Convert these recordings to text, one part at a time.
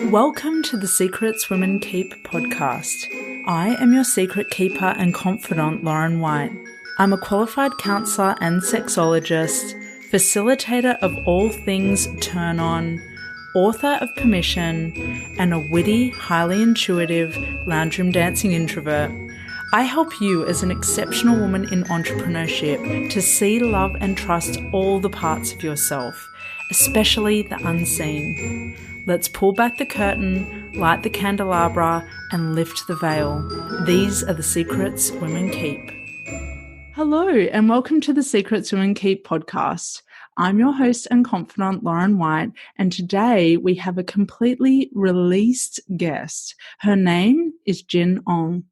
Welcome to the Secrets Women Keep podcast. I am your secret keeper and confidant, Lauren White. I'm a qualified counsellor and sexologist, facilitator of all things turn on, author of Permission, and a witty, highly intuitive lounge room dancing introvert. I help you as an exceptional woman in entrepreneurship to see, love, and trust all the parts of yourself, especially the unseen. Let's pull back the curtain, light the candelabra, and lift the veil. These are the secrets women keep. Hello, and welcome to the Secrets Women Keep podcast. I'm your host and confidant, Lauren White, and today we have a completely released guest. Her name is Jin Ong.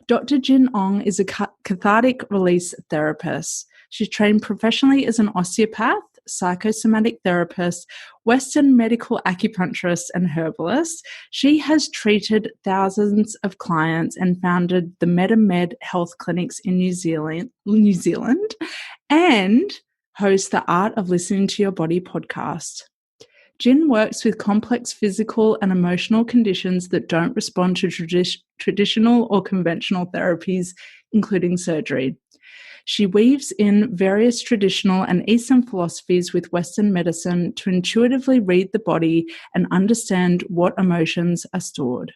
Dr. Jin Ong is a Cathartic Release Therapist. She's trained professionally as an osteopath, psychosomatic therapist, Western medical acupuncturist, and herbalist. She has treated thousands of clients and founded the MetaMed Health clinics in New Zealand, and hosts the Art of Listening to Your Body podcast. Jin works with complex physical and emotional conditions that don't respond to traditional or conventional therapies, including surgery. She weaves in various traditional and Eastern philosophies with Western medicine to intuitively read the body and understand what emotions are stored.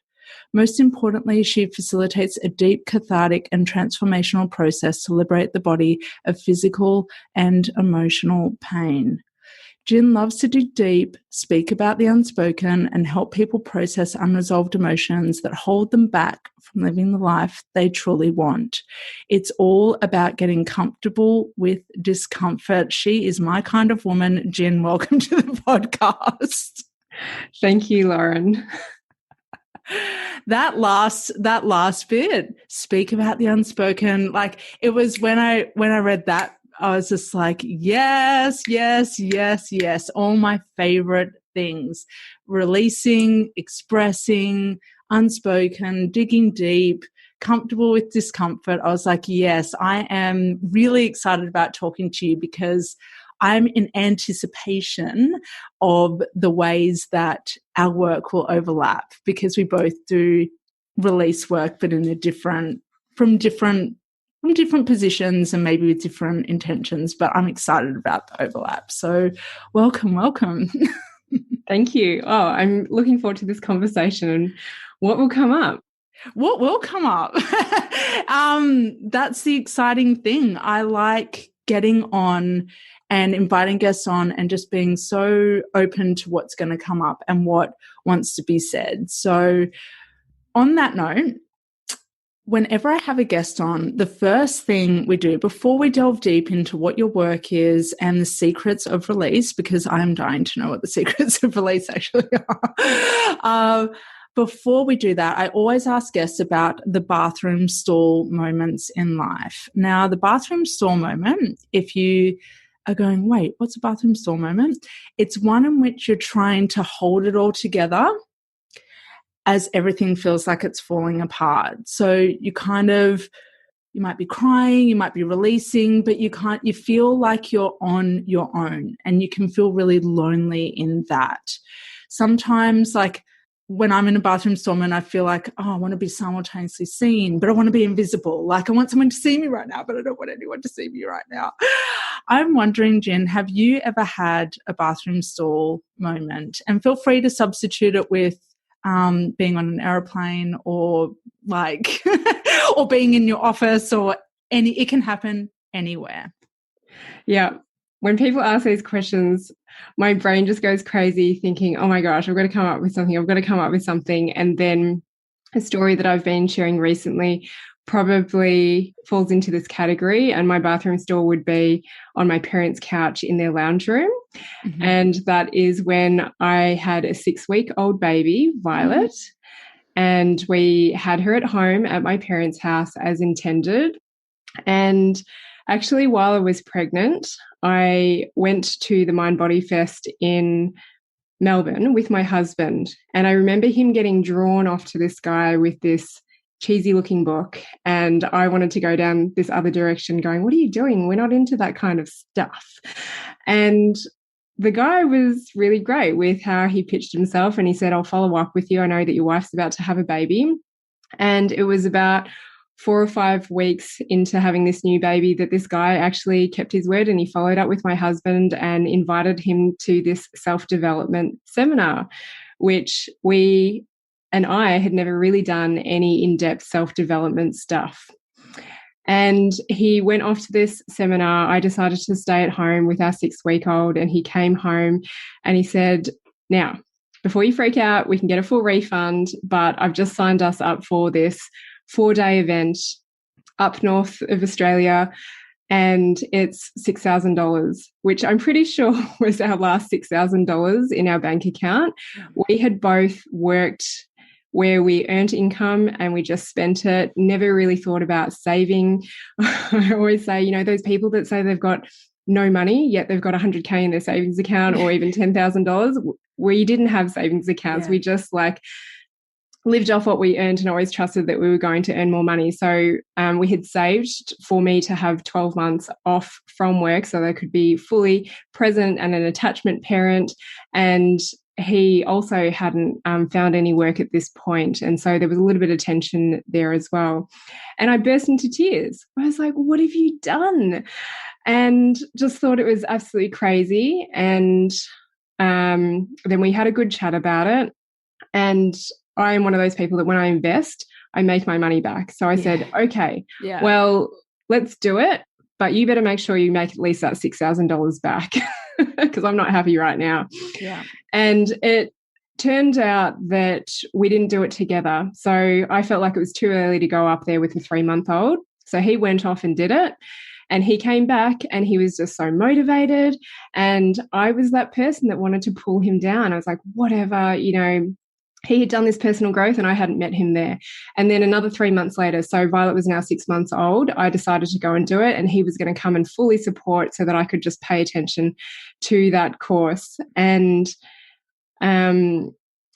Most importantly, she facilitates a deep cathartic and transformational process to liberate the body of physical and emotional pain. Jin loves to dig deep, speak about the unspoken, and help people process unresolved emotions that hold them back from living the life they truly want. It's all about getting comfortable with discomfort. She is my kind of woman. Jin, welcome to the podcast. Thank you, Lauren. That last bit, speak about the unspoken. Like, it was when I read that, I was just like, yes. All my favorite things: releasing, expressing, unspoken, digging deep, comfortable with discomfort. I was like, yes, I am really excited about talking to you because I'm in anticipation of the ways that our work will overlap, because we both do release work, but from different positions and maybe with different intentions, but I'm excited about the overlap. So welcome. Thank you. Oh, I'm looking forward to this conversation and what will come up. What will come up? That's the exciting thing. I like getting on and inviting guests on and just being so open to what's going to come up and what wants to be said. So on that note, whenever I have a guest on, the first thing we do before we delve deep into what your work is and the secrets of release, because I'm dying to know what the secrets of release actually are, before we do that, I always ask guests about the bathroom stall moments in life. Now, the bathroom stall moment, if you are going, wait, what's a bathroom stall moment? It's one in which you're trying to hold it all together as everything feels like it's falling apart. So you might be crying, you might be releasing, but you feel like you're on your own, and you can feel really lonely in that. Sometimes, like when I'm in a bathroom stall moment, I feel like, I want to be simultaneously seen, but I want to be invisible. Like, I want someone to see me right now, but I don't want anyone to see me right now. I'm wondering, Jen, have you ever had a bathroom stall moment? And feel free to substitute it with being on an aeroplane or or being in your office, or it can happen anywhere. Yeah. When people ask these questions, my brain just goes crazy thinking, oh my gosh, I've got to come up with something. And then a story that I've been sharing recently probably falls into this category, and my bathroom stall would be on my parents' couch in their lounge room. Mm-hmm. And that is when I had a 6-week-old baby, Violet, and we had her at home at my parents' house as intended. And actually, while I was pregnant, I went to the Mind Body Fest in Melbourne with my husband, and I remember him getting drawn off to this guy with this cheesy looking book, and I wanted to go down this other direction going, what are you doing? We're not into that kind of stuff. And the guy was really great with how he pitched himself, and he said, I'll follow up with you. I know that your wife's about to have a baby. And it was about 4 or 5 weeks into having this new baby that this guy actually kept his word, and he followed up with my husband and invited him to this self-development seminar, which we and I had never really done any in-depth self-development stuff. And he went off to this seminar. I decided to stay at home with our 6-week-old, and he came home and he said, now, before you freak out, we can get a full refund, but I've just signed us up for this 4-day event up north of Australia, and it's $6,000, which I'm pretty sure was our last $6,000 in our bank account. We had both worked where we earned income and we just spent it, never really thought about saving. I always say, you know, those people that say they've got no money, yet they've got 100K in their savings account or even $10,000, we didn't have savings accounts. We just like lived off what we earned and always trusted that we were going to earn more money. So we had saved for me to have 12 months off from work so that I could be fully present and an attachment parent. And he also hadn't found any work at this point. And so there was a little bit of tension there as well. And I burst into tears. I was like, what have you done? And just thought it was absolutely crazy. And then we had a good chat about it. And I am one of those people that when I invest, I make my money back. So I said, okay, well, let's do it. But you better make sure you make at least that $6,000 back because I'm not happy right now. Yeah. And it turned out that we didn't do it together. So I felt like it was too early to go up there with a 3-month-old. So he went off and did it. And he came back and he was just so motivated. And I was that person that wanted to pull him down. I was like, whatever, you know, he had done this personal growth and I hadn't met him there. And then another 3 months later, so Violet was now 6 months old, I decided to go and do it. And he was going to come and fully support so that I could just pay attention to that course. And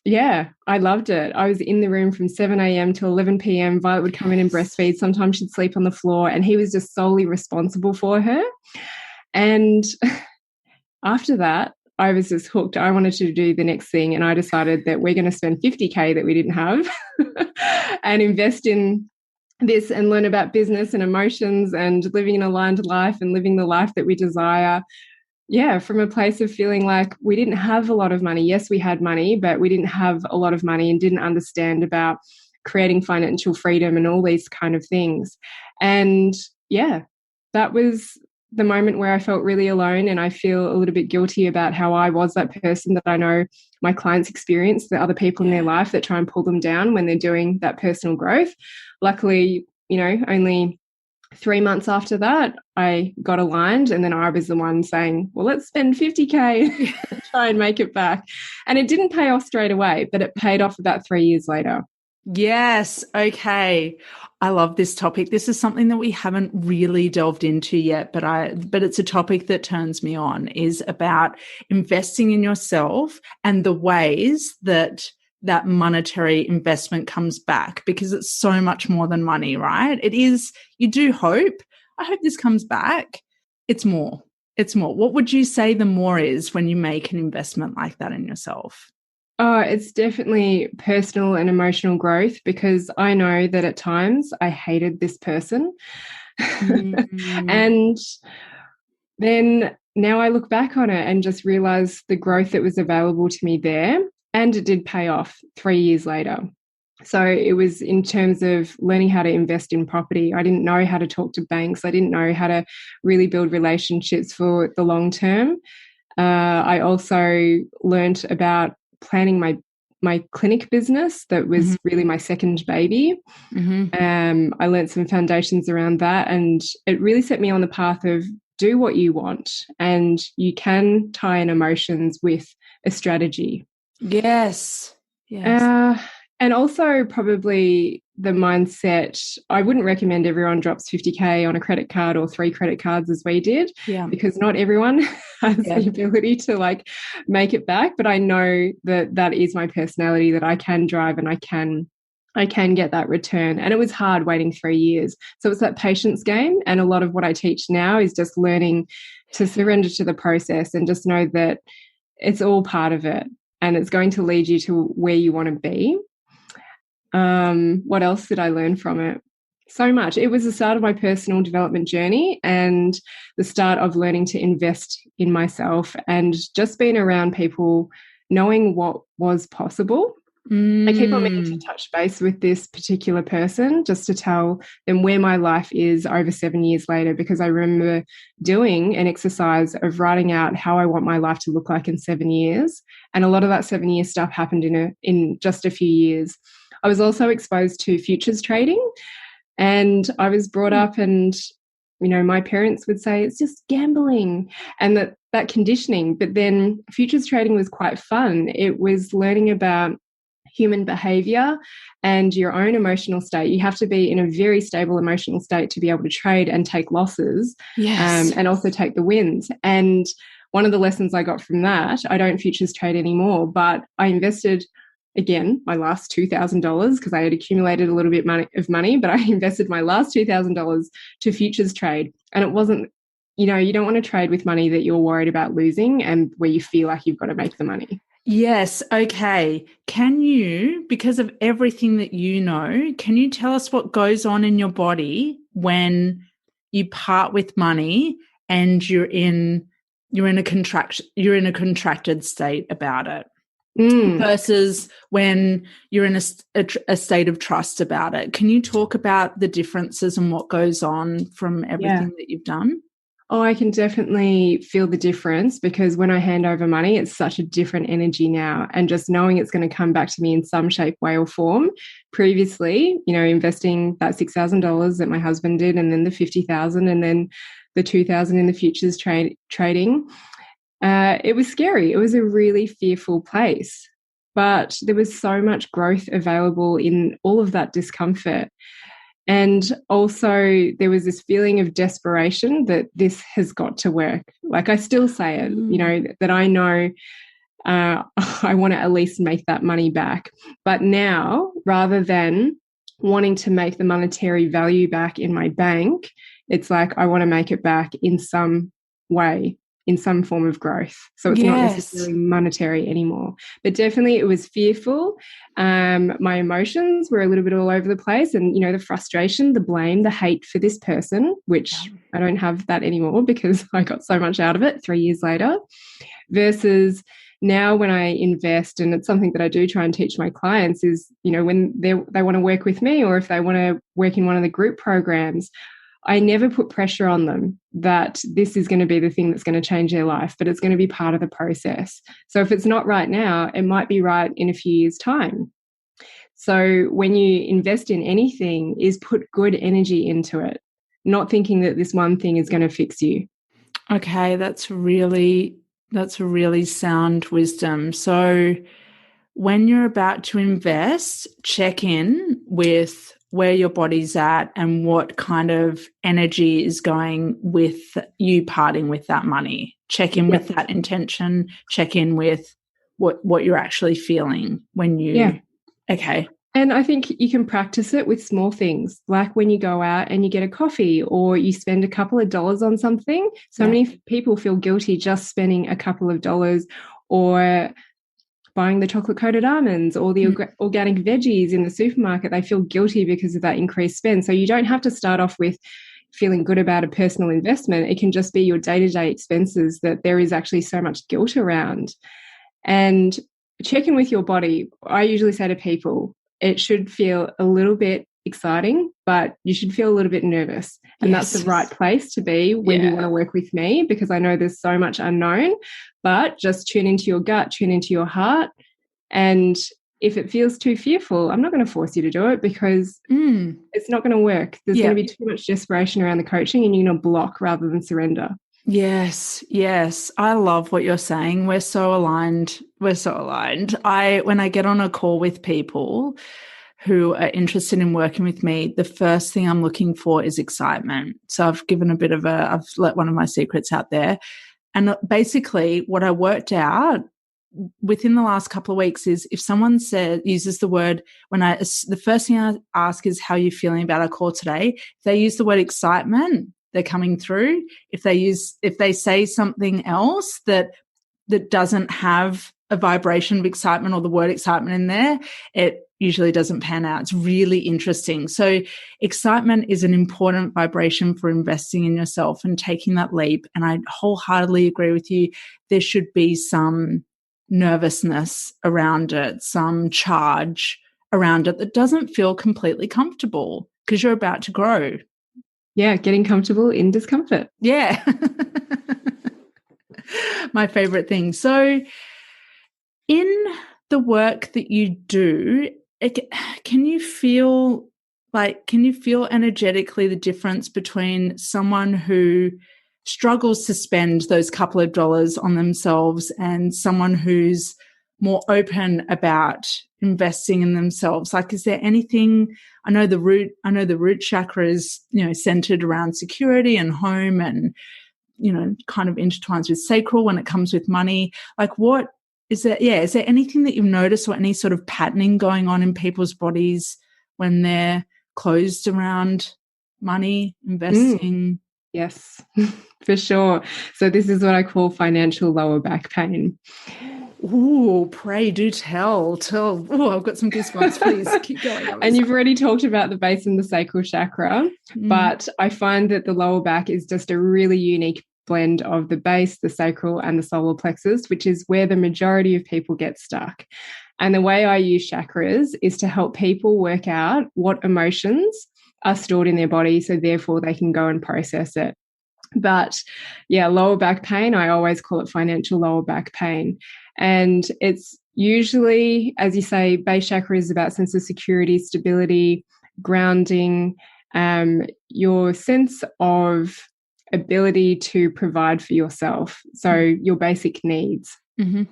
yeah, I loved it. I was in the room from 7 a.m. till 11 p.m. Violet would come in and breastfeed. Sometimes she'd sleep on the floor and he was just solely responsible for her. And after that, I was just hooked. I wanted to do the next thing, and I decided that we're going to spend 50K that we didn't have and invest in this and learn about business and emotions and living an aligned life and living the life that we desire. Yeah, from a place of feeling like we didn't have a lot of money. Yes, we had money, but we didn't have a lot of money and didn't understand about creating financial freedom and all these kind of things. And yeah, that was the moment where I felt really alone, and I feel a little bit guilty about how I was that person that I know my clients experience, the other people in their life that try and pull them down when they're doing that personal growth. Luckily, you know, only 3 months after that, I got aligned, and then I was the one saying, well, let's spend 50K and try and make it back. And it didn't pay off straight away, but it paid off about 3 years later. Yes. Okay. I love this topic. This is something that we haven't really delved into yet, but it's a topic that turns me on, is about investing in yourself and the ways that that monetary investment comes back, because it's so much more than money, right? It is, you do hope, I hope this comes back. It's more. It's more. What would you say the more is when you make an investment like that in yourself? Oh, it's definitely personal and emotional growth, because I know that at times I hated this person. And then now I look back on it and just realize the growth that was available to me there. And it did pay off 3 years later. So it was in terms of learning how to invest in property. I didn't know how to talk to banks. I didn't know how to really build relationships for the long term. I also learned about planning my clinic business that was really my second baby. I learned some foundations around that, and it really set me on the path of do what you want, and you can tie in emotions with a strategy. Yes. Yes. And also probably the mindset, I wouldn't recommend everyone drops 50K on a credit card or 3 credit cards as we did, because not everyone has the ability to like make it back. But I know that that is my personality, that I can drive and I can get that return. And it was hard waiting 3 years. So it's that patience game. And a lot of what I teach now is just learning to surrender to the process and just know that it's all part of it and it's going to lead you to where you want to be. What else did I learn from it? So much. It was the start of my personal development journey and the start of learning to invest in myself and just being around people knowing what was possible. I keep on meaning to touch base with this particular person just to tell them where my life is over 7 years later, because I remember doing an exercise of writing out how I want my life to look like in 7 years. And a lot of that 7-year stuff happened in just a few years. I was also exposed to futures trading, and I was brought up and, my parents would say it's just gambling and that conditioning. But then futures trading was quite fun. It was learning about human behavior and your own emotional state. You have to be in a very stable emotional state to be able to trade and take losses, and also take the wins. And one of the lessons I got from that, I don't futures trade anymore, but I invested, again, my last $2,000 because I had accumulated a little bit of money, but I invested my last $2,000 to futures trade. And it wasn't, you don't want to trade with money that you're worried about losing and where you feel like you've got to make the money. Yes. Okay. Can you, because of everything that can you tell us what goes on in your body when you part with money and you're in a contracted state about it versus when you're in a state of trust about it? Can you talk about the differences and what goes on from everything that you've done? Oh, I can definitely feel the difference, because when I hand over money, it's such a different energy now. And just knowing it's going to come back to me in some shape, way or form. Previously, investing that $6,000 that my husband did, and then the $50,000 and then the $2,000 in the futures trading, it was scary. It was a really fearful place. But there was so much growth available in all of that discomfort. And also there was this feeling of desperation that this has got to work. Like I still say it, that I know I want to at least make that money back. But now, rather than wanting to make the monetary value back in my bank, it's like I want to make it back in some way, in some form of growth. So it's not necessarily monetary anymore. But definitely it was fearful. My emotions were a little bit all over the place, and, the frustration, the blame, the hate for this person, which I don't have that anymore because I got so much out of it 3 years later, versus now when I invest, and it's something that I do try and teach my clients is, when they want to work with me, or if they want to work in one of the group programs, I never put pressure on them that this is going to be the thing that's going to change their life, but it's going to be part of the process. So if it's not right now, it might be right in a few years' time. So when you invest in anything, is put good energy into it, not thinking that this one thing is going to fix you. Okay, that's really sound wisdom. So when you're about to invest, check in with where your body's at and what kind of energy is going with you parting with that money. Check in with that intention, check in with what you're actually feeling when you okay. And I think you can practice it with small things, like when you go out and you get a coffee or you spend a couple of dollars on something. So many people feel guilty just spending a couple of dollars, or buying the chocolate-coated almonds or the organic veggies in the supermarket. They feel guilty because of that increased spend. So you don't have to start off with feeling good about a personal investment. It can just be your day-to-day expenses that there is actually so much guilt around. And check in with your body. I usually say to people, it should feel a little bit exciting, but you should feel a little bit nervous. And that's the right place to be when you want to work with me, because I know there's so much unknown. But just tune into your gut, tune into your heart. And if it feels too fearful, I'm not going to force you to do it, because it's not going to work. There's going to be too much desperation around the coaching, and you're going to block rather than surrender. Yes. I love what you're saying. We're so aligned. When I get on a call with people who are interested in working with me, the first thing I'm looking for is excitement. So I've let one of my secrets out there. And basically what I worked out within the last couple of weeks is, if someone uses the word, the first thing I ask is, how are you feeling about our call today? If they use the word excitement, they're coming through. If they say something else that doesn't have a vibration of excitement or the word excitement in there, it usually doesn't pan out. It's really interesting. So excitement is an important vibration for investing in yourself and taking that leap. And I wholeheartedly agree with you. There should be some nervousness around it, some charge around it that doesn't feel completely comfortable because you're about to grow. Yeah, getting comfortable in discomfort. Yeah. My favorite thing. So in the work that you do, can you feel energetically the difference between someone who struggles to spend those couple of dollars on themselves and someone who's more open about investing in themselves? Like, is there anything? I know the root chakra is, centered around security and home and, kind of intertwines with sacral when it comes with money. Like, what is there? Yeah. Is there anything that you've noticed or any sort of patterning going on in people's bodies when they're closed around money, investing? Yes, for sure. So this is what I call financial lower back pain. Ooh, pray do tell. Oh, I've got some goosebumps. Please keep going. And you've already talked about the base and the sacral chakra, but I find that the lower back is just a really unique blend of the base, the sacral, and the solar plexus, which is where the majority of people get stuck. And the way I use chakras is to help people work out what emotions are stored in their body, so therefore they can go and process it. But yeah, lower back pain, I always call it financial lower back pain. And it's usually, as you say, base chakra is about sense of security, stability, grounding, your sense of ability to provide for yourself. So your basic needs. Mm-hmm.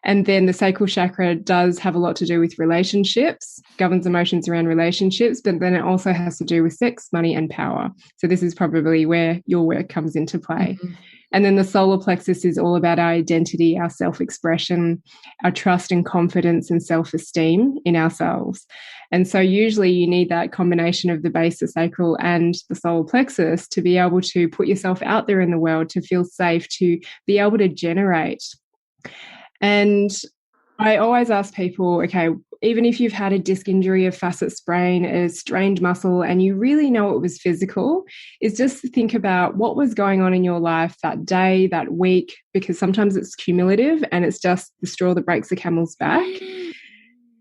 And then the sacral chakra does have a lot to do with relationships, governs emotions around relationships, but then it also has to do with sex, money, and power. So this is probably where your work comes into play. Mm-hmm. And then the solar plexus is all about our identity, our self-expression, our trust and confidence and self-esteem in ourselves. And so usually you need that combination of the base, the sacral, and the solar plexus to be able to put yourself out there in the world, to feel safe, to be able to generate. And I always ask people, okay, even if you've had a disc injury, a facet sprain, a strained muscle, and you really know it was physical, is just to think about what was going on in your life that day, that week, because sometimes it's cumulative and it's just the straw that breaks the camel's back.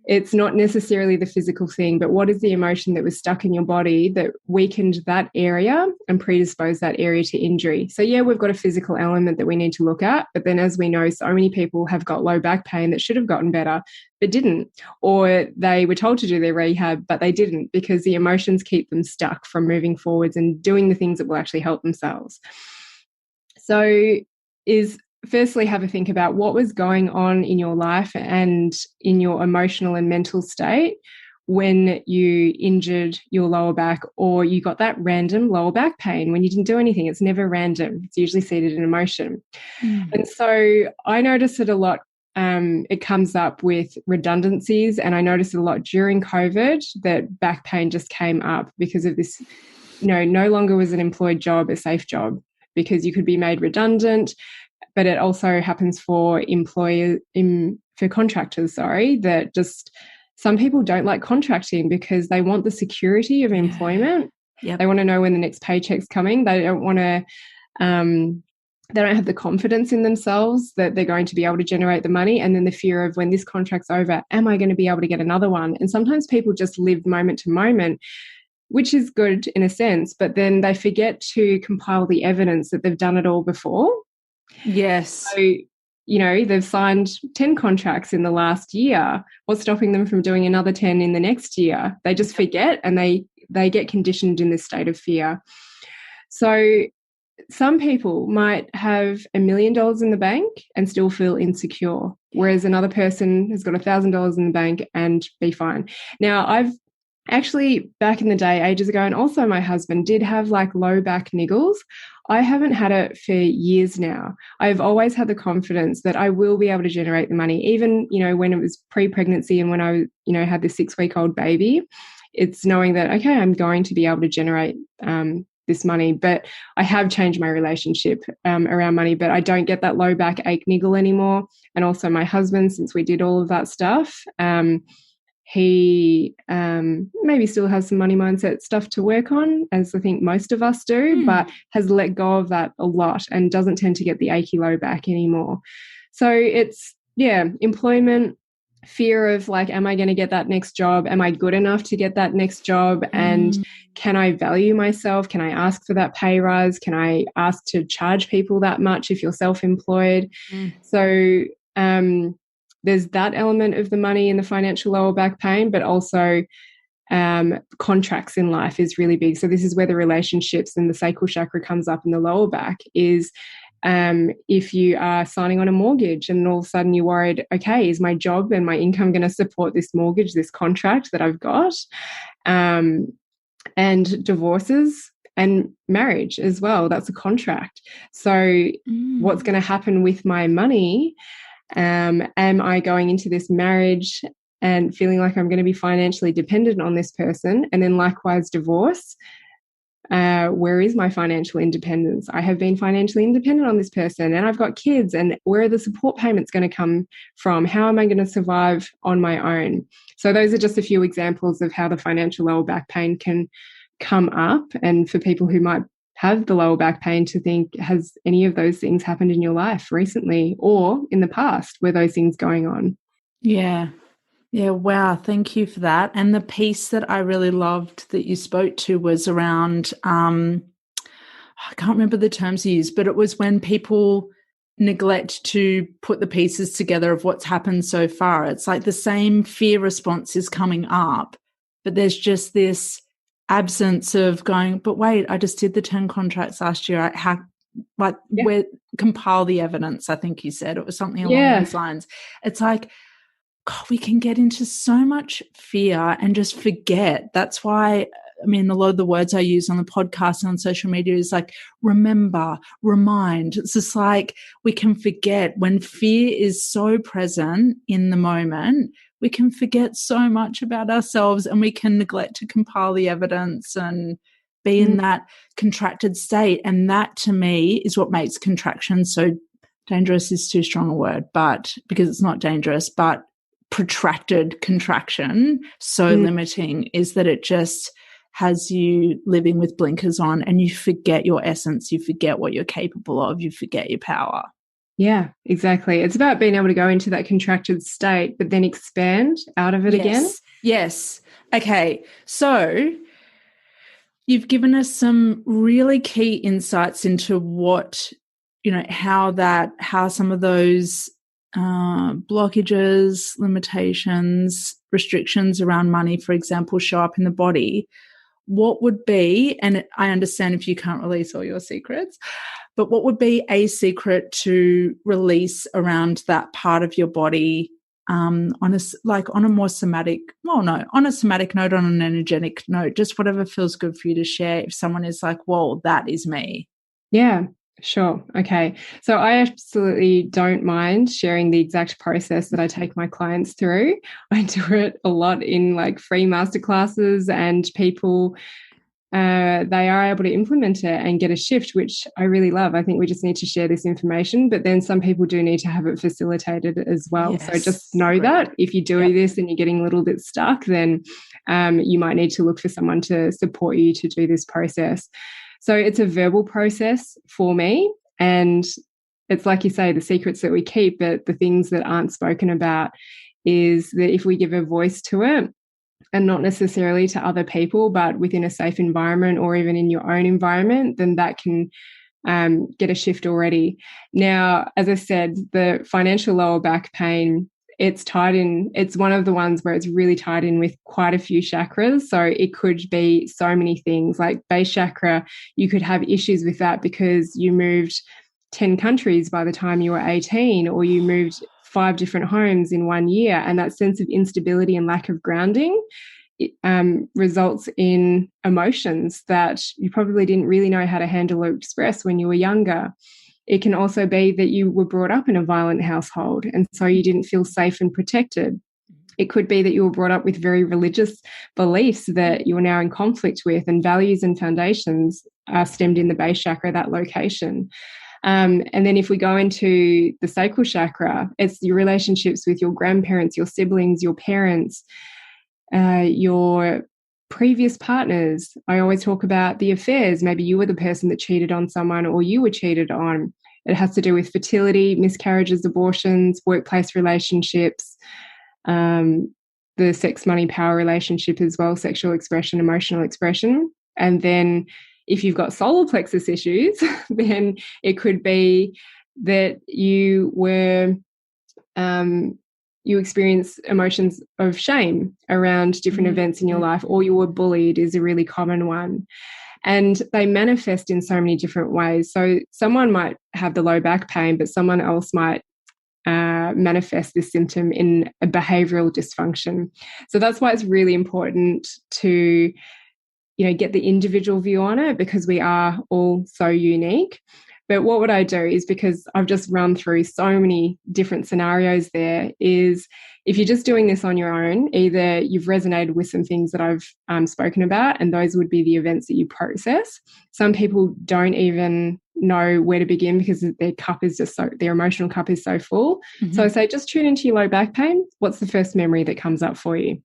It's not necessarily the physical thing, but what is the emotion that was stuck in your body that weakened that area and predisposed that area to injury? So yeah, we've got a physical element that we need to look at, but then as we know, so many people have got low back pain that should have gotten better, but didn't, or they were told to do their rehab, but they didn't because the emotions keep them stuck from moving forwards and doing the things that will actually help themselves. So firstly, have a think about what was going on in your life and in your emotional and mental state when you injured your lower back or you got that random lower back pain when you didn't do anything. It's never random. It's usually seated in emotion. And so I notice it a lot. It comes up with redundancies, and I noticed it a lot during COVID that back pain just came up because of this, no longer was an employed job a safe job because you could be made redundant. But it also happens for contractors, that just some people don't like contracting because they want the security of employment. Yep. They want to know when the next paycheck's coming. They don't want to, they don't have the confidence in themselves that they're going to be able to generate the money. And then the fear of when this contract's over, am I going to be able to get another one? And sometimes people just live moment to moment, which is good in a sense, but then they forget to compile the evidence that they've done it all before. Yes. So, they've signed 10 contracts in the last year. What's stopping them from doing another 10 in the next year? They just forget and they get conditioned in this state of fear. So some people might have $1 million in the bank and still feel insecure, whereas another person has got $1,000 in the bank and be fine. Now, I've actually, back in the day, ages ago, and also my husband did have like low back niggles. I haven't had it for years now. I've always had the confidence that I will be able to generate the money, even, when it was pre-pregnancy and when I, had this 6-week-old baby. It's knowing that, okay, I'm going to be able to generate this money. But I have changed my relationship around money, but I don't get that low back ache niggle anymore. And also my husband, since we did all of that stuff, he maybe still has some money mindset stuff to work on, as I think most of us do, but has let go of that a lot and doesn't tend to get the achy low back anymore. So it's, employment, fear of like, am I going to get that next job? Am I good enough to get that next job? And can I value myself? Can I ask for that pay rise? Can I ask to charge people that much if you're self-employed? So there's that element of the money and the financial lower back pain, but also contracts in life is really big. So this is where the relationships and the sacral chakra comes up in the lower back is if you are signing on a mortgage and all of a sudden you're worried, okay, is my job and my income going to support this mortgage, this contract that I've got? And divorces and marriage as well. That's a contract. So what's going to happen with my money? Am I going into this marriage and feeling like I'm going to be financially dependent on this person? And then likewise, divorce. Where is my financial independence? I have been financially independent on this person and I've got kids, and where are the support payments going to come from? How am I going to survive on my own? So those are just a few examples of how the financial lower back pain can come up, and for people who might have the lower back pain to think, has any of those things happened in your life recently or in the past? Were those things going on? Yeah. Yeah, wow, thank you for that. And the piece that I really loved that you spoke to was around, I can't remember the terms you used, but it was when people neglect to put the pieces together of what's happened so far. It's like the same fear response is coming up, but there's just this absence of going, but wait, I just did the 10 contracts last year. Where compile the evidence, I think you said. It was something along those lines. It's like, God, we can get into so much fear and just forget. That's why, I mean, a lot of the words I use on the podcast and on social media is like, remember, remind. It's just like we can forget when fear is so present in the moment, we can forget so much about ourselves and we can neglect to compile the evidence and be in that contracted state. And that to me is what makes contraction so dangerous is too strong a word, but because it's not dangerous, but protracted contraction so limiting is that it just has you living with blinkers on and you forget your essence, you forget what you're capable of, you forget your power. Yeah, exactly. It's about being able to go into that contracted state but then expand out of it again. Yes. Okay. So you've given us some really key insights into what, how some of those blockages, limitations, restrictions around money, for example, show up in the body. What would be, and I understand if you can't release all your secrets, but what would be a secret to release around that part of your body on a more somatic, on a somatic note, on an energetic note, just whatever feels good for you to share if someone is like, whoa, that is me. Yeah. Sure. Okay. So I absolutely don't mind sharing the exact process that I take my clients through. I do it a lot in like free masterclasses, and people, they are able to implement it and get a shift, which I really love. I think we just need to share this information, but then some people do need to have it facilitated as well. Yes, so just know that if you do this and you're getting a little bit stuck, then you might need to look for someone to support you to do this process. So it's a verbal process for me, and it's like you say, the secrets that we keep, but the things that aren't spoken about is that if we give a voice to it, and not necessarily to other people, but within a safe environment or even in your own environment, then that can get a shift already. Now, as I said, the financial lower back pain, it's one of the ones where it's really tied in with quite a few chakras. So it could be so many things. Like base chakra, you could have issues with that because you moved 10 countries by the time you were 18, or you moved 5 different homes in 1 year. And that sense of instability and lack of grounding results in emotions that you probably didn't really know how to handle or express when you were younger. It can also be that you were brought up in a violent household, and so you didn't feel safe and protected. It could be that you were brought up with very religious beliefs that you are now in conflict with, and values and foundations are stemmed in the base chakra, that location. And then if we go into the sacral chakra, it's your relationships with your grandparents, your siblings, your parents, your previous partners. I always talk about the affairs. Maybe you were the person that cheated on someone, or you were cheated on. It has to do with fertility, miscarriages, abortions, workplace relationships, the sex, money, power relationship as well, sexual expression, emotional expression. And then if you've got solar plexus issues, then it could be that you experience emotions of shame around different events in your life, or you were bullied is a really common one. And they manifest in so many different ways. So someone might have the low back pain, but someone else might manifest this symptom in a behavioral dysfunction. So that's why it's really important to, get the individual view on it, because we are all so unique. But what would I do is, because I've just run through so many different scenarios there, is if you're just doing this on your own, either you've resonated with some things that I've spoken about, and those would be the events that you process. Some people don't even know where to begin because their cup is just their emotional cup is so full. So I say, just tune into your low back pain. What's the first memory that comes up for you?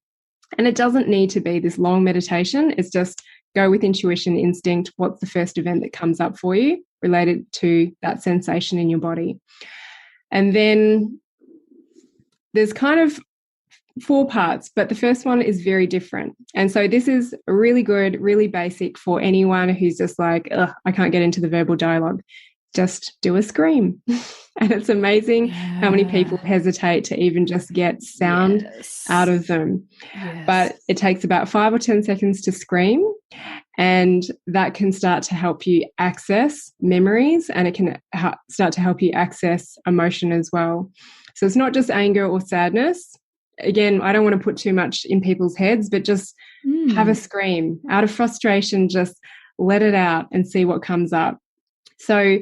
And it doesn't need to be this long meditation. It's just go with intuition, instinct. What's the first event that comes up for you related to that sensation in your body? And then there's kind of 4 parts, but the first one is very different. And so this is really good, really basic for anyone who's just like, I can't get into the verbal dialogue. Just do a scream. And it's amazing how many people hesitate to even just get sound out of them. But it takes about 5 or 10 seconds to scream, and that can start to help you access memories, and it can start to help you access emotion as well. So it's not just anger or sadness. Again, I don't want to put too much in people's heads, but just have a scream out of frustration. Just let it out and see what comes up. So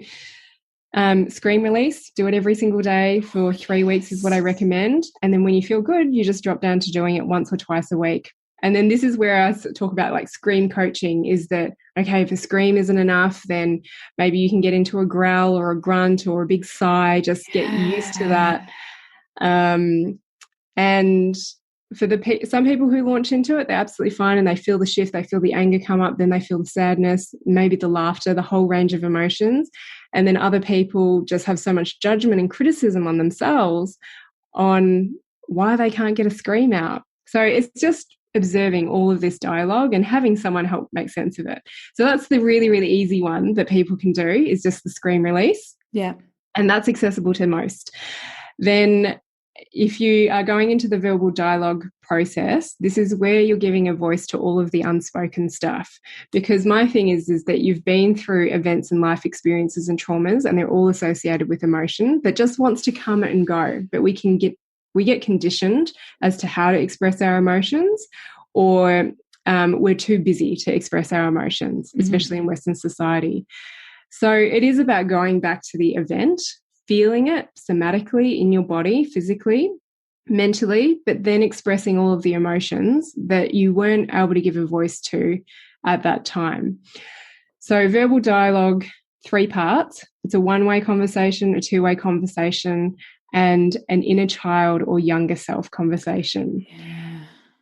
scream release, do it every single day for 3 weeks is what I recommend. And then when you feel good, you just drop down to doing it once or twice a week. And then this is where I talk about like scream coaching, is that, okay, if a scream isn't enough, then maybe you can get into a growl or a grunt or a big sigh, just get used to that. And for some people who launch into it, they're absolutely fine and they feel the shift, they feel the anger come up, then they feel the sadness, maybe the laughter, the whole range of emotions. And then other people just have so much judgment and criticism on themselves on why they can't get a scream out. So it's just observing all of this dialogue and having someone help make sense of it. So that's the really, really easy one that people can do, is just the scream release. Yeah. And that's accessible to most. Then if you are going into the verbal dialogue process, this is where you're giving a voice to all of the unspoken stuff. Because my thing is that you've been through events and life experiences and traumas, and they're all associated with emotion that just wants to come and go. But we get conditioned as to how to express our emotions, or we're too busy to express our emotions, especially in Western society. So it is about going back to the event, feeling it somatically in your body, physically, mentally, but then expressing all of the emotions that you weren't able to give a voice to at that time. So verbal dialogue, 3 parts. It's a one-way conversation, a two-way conversation, and an inner child or younger self conversation.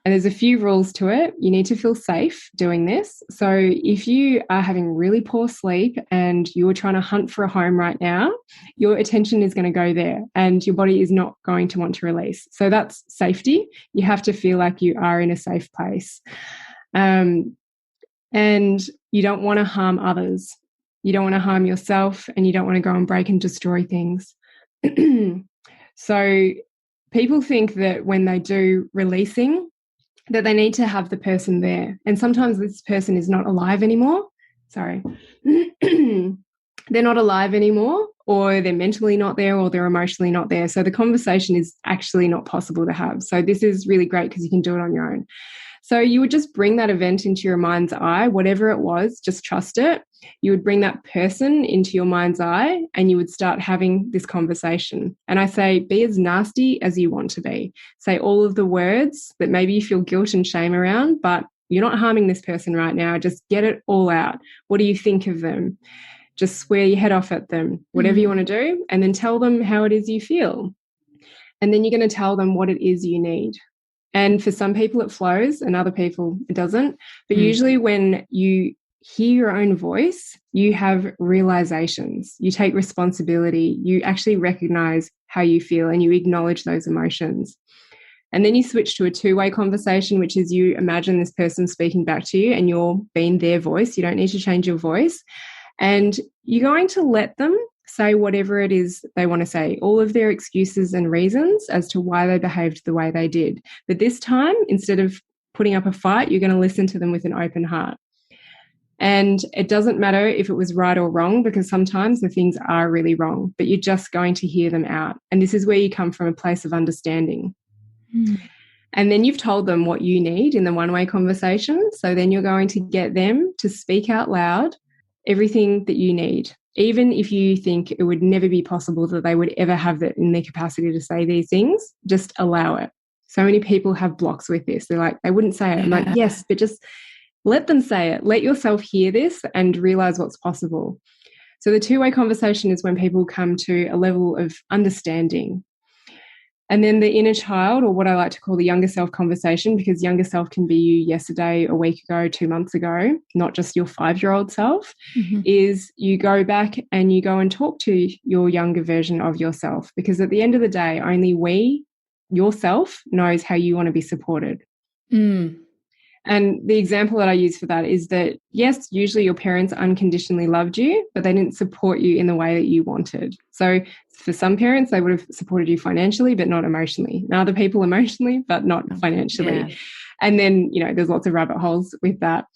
And there's a few rules to it. You need to feel safe doing this. So if you are having really poor sleep and you're trying to hunt for a home right now, your attention is going to go there and your body is not going to want to release. So that's safety. You have to feel like you are in a safe place. And you don't want to harm others. You don't want to harm yourself, and you don't want to go and break and destroy things. So people think that when they do releasing, that they need to have the person there. And sometimes this person is not alive anymore. Sorry. They're not alive anymore, or they're mentally not there, or they're emotionally not there. So the conversation is actually not possible to have. So this is really great because you can do it on your own. So you would just bring that event into your mind's eye, whatever it was, just trust it. You would bring that person into your mind's eye and you would start having this conversation. And I say, be as nasty as you want to be. Say all of the words that maybe you feel guilt and shame around, but you're not harming this person right now. Just get it all out. What do you think of them? Just swear your head off at them, whatever you want to do, and then tell them how it is you feel. And then you're going to tell them what it is you need. And for some people it flows and other people it doesn't. But usually when you hear your own voice, you have realizations. You take responsibility. You actually recognize how you feel and you acknowledge those emotions. And then you switch to a two-way conversation, which is you imagine this person speaking back to you and you're being their voice. You don't need to change your voice. And you're going to let them say whatever it is they want to say, all of their excuses and reasons as to why they behaved the way they did. But this time, instead of putting up a fight, you're going to listen to them with an open heart. And it doesn't matter if it was right or wrong, because sometimes the things are really wrong, but you're just going to hear them out. And this is where you come from a place of understanding. And then you've told them what you need in the one-way conversation. So then you're going to get them to speak out loud everything that you need, even if you think it would never be possible that they would ever have that in their capacity to say these things. Just allow it. So many people have blocks with this. They're like, they wouldn't say it. I'm like, yes, but just let them say it. Let yourself hear this and realize what's possible. So the two-way conversation is when people come to a level of understanding. And then the inner child, or what I like to call the younger self conversation, because younger self can be you yesterday, a week ago, 2 months ago, not just your 5-year-old self, is you go back and you go and talk to your younger version of yourself. Because at the end of the day, only yourself, knows how you want to be supported. And the example that I use for that is that, yes, usually your parents unconditionally loved you, but they didn't support you in the way that you wanted. So for some parents, they would have supported you financially, but not emotionally. And other people emotionally, but not financially. Yeah. And then, there's lots of rabbit holes with that.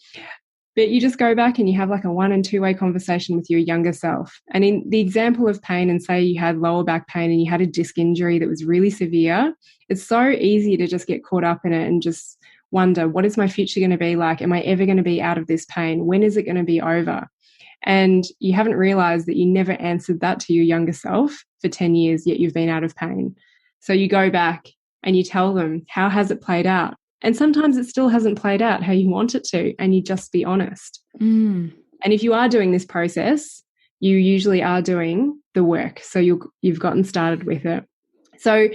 But you just go back and you have like a 1 and 2-way conversation with your younger self. And in the example of pain, and say you had lower back pain and you had a disc injury that was really severe, it's so easy to just get caught up in it and just wonder, what is my future going to be like? Am I ever going to be out of this pain? When is it going to be over? And you haven't realized that you never answered that to your younger self for 10 years, yet you've been out of pain. So you go back and you tell them, how has it played out? And sometimes it still hasn't played out how you want it to, and you just be honest. And if you are doing this process, you usually are doing the work. So you've gotten started with it. So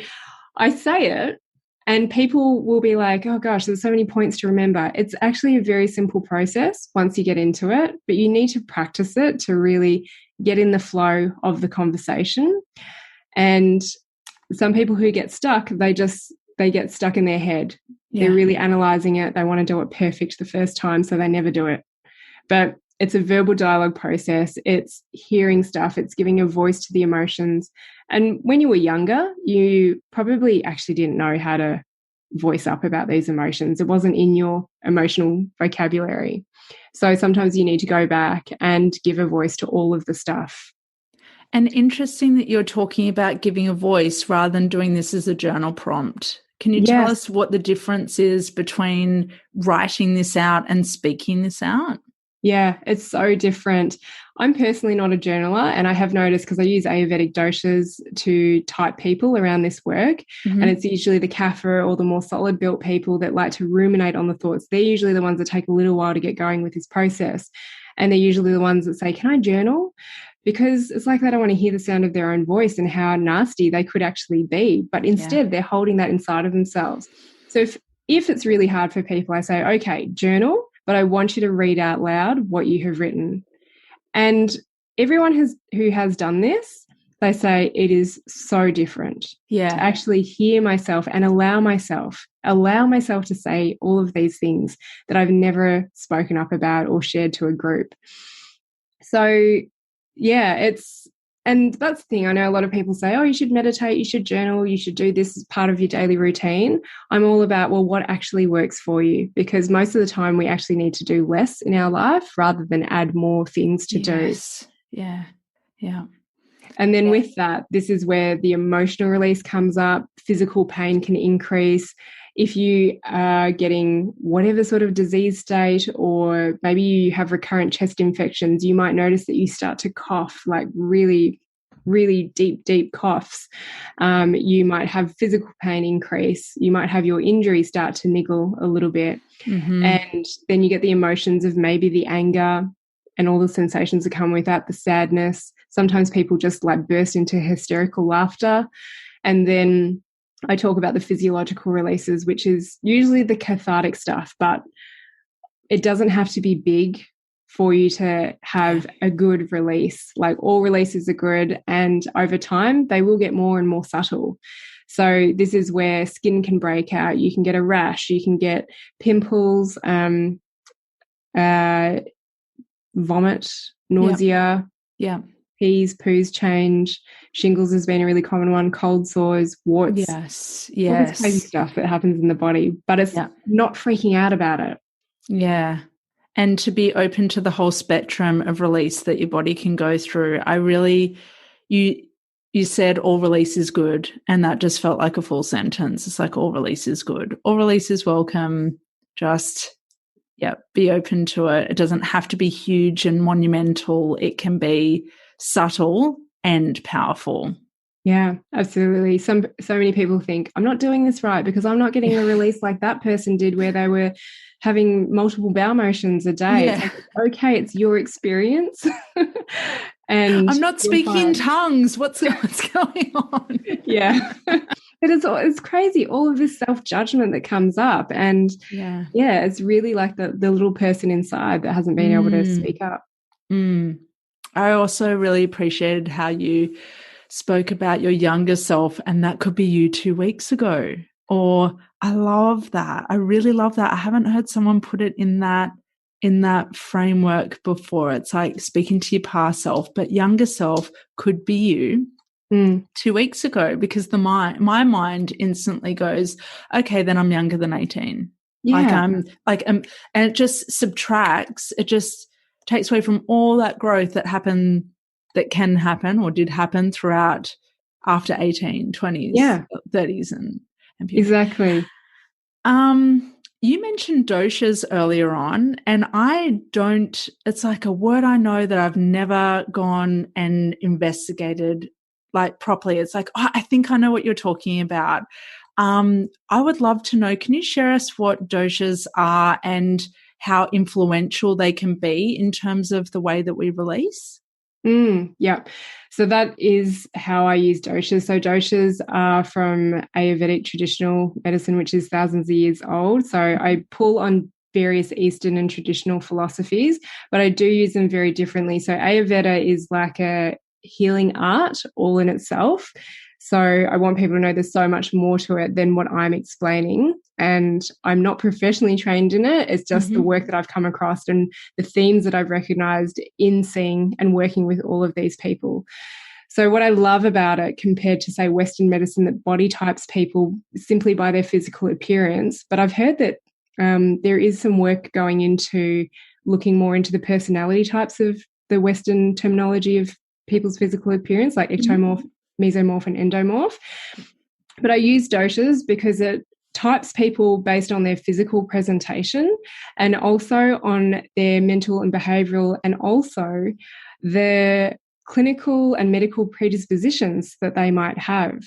I say it, and people will be like, oh gosh, there's so many points to remember. It's actually a very simple process once you get into it, but you need to practice it to really get in the flow of the conversation. And some people who get stuck, they get stuck in their head. Yeah. They're really analyzing it. They want to do it perfect the first time, so they never do it. But it's a verbal dialogue process. It's hearing stuff. It's giving a voice to the emotions. And when you were younger, you probably actually didn't know how to voice up about these emotions. It wasn't in your emotional vocabulary. So sometimes you need to go back and give a voice to all of the stuff. And interesting that you're talking about giving a voice rather than doing this as a journal prompt. Can you tell us what the difference is between writing this out and speaking this out? Yeah, it's so different. I'm personally not a journaler, and I have noticed, because I use Ayurvedic doshas to type people around this work, and it's usually the kapha or the more solid built people that like to ruminate on the thoughts. They're usually the ones that take a little while to get going with this process, and they're usually the ones that say, can I journal? Because it's like they don't want to hear the sound of their own voice and how nasty they could actually be, but instead they're holding that inside of themselves. So if it's really hard for people, I say, okay, journal, but I want you to read out loud what you have written. And everyone who has done this, they say it is so different to actually hear myself and allow myself to say all of these things that I've never spoken up about or shared to a group. So and that's the thing. I know a lot of people say, oh, you should meditate, you should journal, you should do this as part of your daily routine. I'm all about, well, what actually works for you? Because most of the time we actually need to do less in our life rather than add more things to do. Yeah. And then with that, this is where the emotional release comes up. Physical pain can increase. If you are getting whatever sort of disease state, or maybe you have recurrent chest infections, you might notice that you start to cough like really really deep coughs. You might have physical pain increase. You might have your injury start to niggle a little bit. And then you get the emotions of maybe the anger and all the sensations that come with that, the sadness. Sometimes people just like burst into hysterical laughter. And then I talk about the physiological releases, which is usually the cathartic stuff, but it doesn't have to be big for you to have a good release. Like all releases are good, and over time they will get more and more subtle. So this is where skin can break out. You can get a rash, you can get pimples, vomit, nausea, pees, poos change. Shingles has been a really common one, cold sores, warts. Yes. All this crazy stuff that happens in the body, but it's not freaking out about it. Yeah. And to be open to the whole spectrum of release that your body can go through. You said all release is good, and that just felt like a full sentence. It's like all release is good. All release is welcome. Just, be open to it. It doesn't have to be huge and monumental. It can be subtle and powerful. Yeah, absolutely. So many people think, I'm not doing this right because I'm not getting a release like that person did where they were having multiple bowel motions a day. It's like, okay, it's your experience. And I'm not speaking in tongues. What's going on? Yeah. But it's crazy, all of this self-judgment that comes up. And it's really like the little person inside that hasn't been able to speak up. I also really appreciated how you spoke about your younger self, and that could be you 2 weeks ago. Or I love that. I really love that. I haven't heard someone put it in that framework before. It's like speaking to your past self, but younger self could be you 2 weeks ago, because my mind instantly goes, okay, then I'm younger than 18. And it just subtracts. It just takes away from all that growth that can happen or did happen throughout after 18, 20s, 30s and people. Exactly. You mentioned doshas earlier on, and it's like a word I know that I've never gone and investigated like properly. It's like, I think I know what you're talking about. I would love to know, can you share us what doshas are and how influential they can be in terms of the way that we release? So that is how I use doshas. So doshas are from Ayurvedic traditional medicine, which is thousands of years old. So I pull on various Eastern and traditional philosophies, but I do use them very differently. So Ayurveda is like a healing art all in itself. So I want people to know there's so much more to it than what I'm explaining. And I'm not professionally trained in it. It's just the work that I've come across and the themes that I've recognized in seeing and working with all of these people. So what I love about it compared to, say, Western medicine that body types people simply by their physical appearance, but I've heard that there is some work going into looking more into the personality types of the Western terminology of people's physical appearance, like ectomorph, mesomorph and endomorph. But I use doshas because it types people based on their physical presentation and also on their mental and behavioural and also the clinical and medical predispositions that they might have.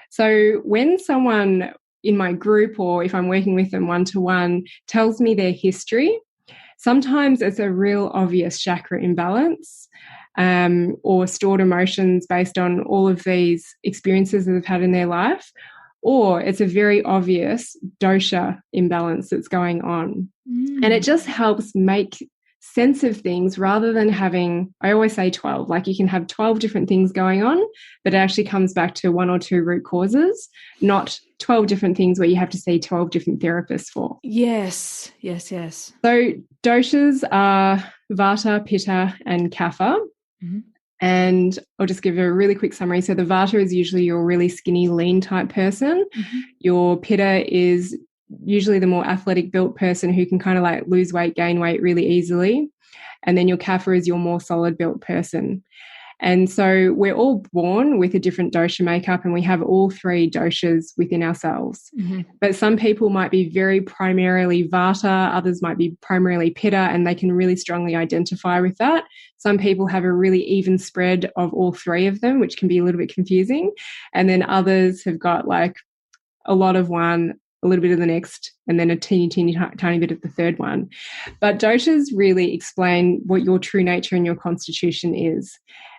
So when someone in my group or if I'm working with them one-to-one tells me their history, sometimes it's a real obvious chakra imbalance or stored emotions based on all of these experiences that they've had in their life, or it's a very obvious dosha imbalance that's going on. And it just helps make sense of things rather than having, I always say 12, like you can have 12 different things going on, but it actually comes back to one or two root causes, not 12 different things where you have to see 12 different therapists for. Yes. So doshas are vata, pitta, and kapha. And I'll just give a really quick summary. So the vata is usually your really skinny, lean type person. Your pitta is usually the more athletic built person who can kind of like lose weight, gain weight really easily. And then your kapha is your more solid built person. And so we're all born with a different dosha makeup, and we have all 3 doshas within ourselves. Mm-hmm. But some people might be very primarily vata, others might be primarily pitta, and they can really strongly identify with that. Some people have a really even spread of all 3 of them, which can be a little bit confusing. And then others have got like a lot of one, a little bit of the next, and then a teeny tiny bit of the third one. But doshas really explain what your true nature and your constitution is.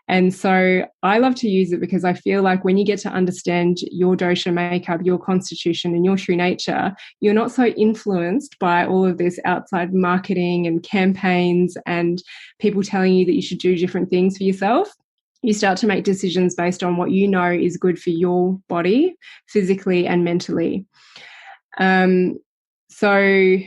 And so I love to use it because I feel like when you get to understand your dosha makeup, your constitution and your true nature, you're not so influenced by all of this outside marketing and campaigns and people telling you that you should do different things for yourself. You start to make decisions based on what you know is good for your body, physically and mentally. So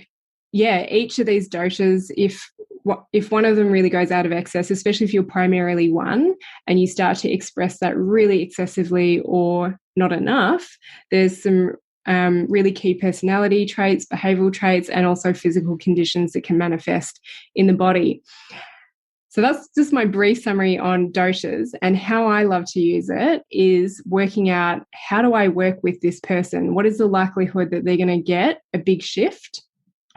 yeah, each of these doshas, if one of them really goes out of excess, especially if you're primarily one and you start to express that really excessively or not enough, there's some really key personality traits, behavioral traits, and also physical conditions that can manifest in the body. So that's just my brief summary on doshas, and how I love to use it is working out, how do I work with this person? What is the likelihood that they're going to get a big shift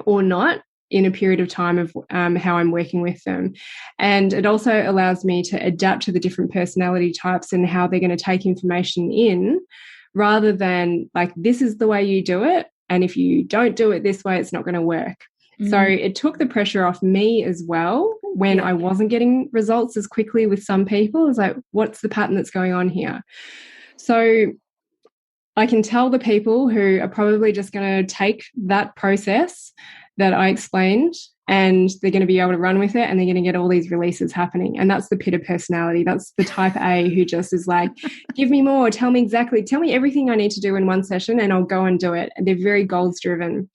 or not in a period of time of how I'm working with them? And it also allows me to adapt to the different personality types and how they're going to take information in, rather than like, this is the way you do it, and if you don't do it this way, it's not going to work. So it took the pressure off me as well when I wasn't getting results as quickly with some people. It's like, what's the pattern that's going on here? So I can tell the people who are probably just going to take that process that I explained and they're going to be able to run with it, and they're going to get all these releases happening. And that's the pitta personality. That's the type A who just is like, give me more, tell me everything I need to do in one session and I'll go and do it. And they're very goals driven.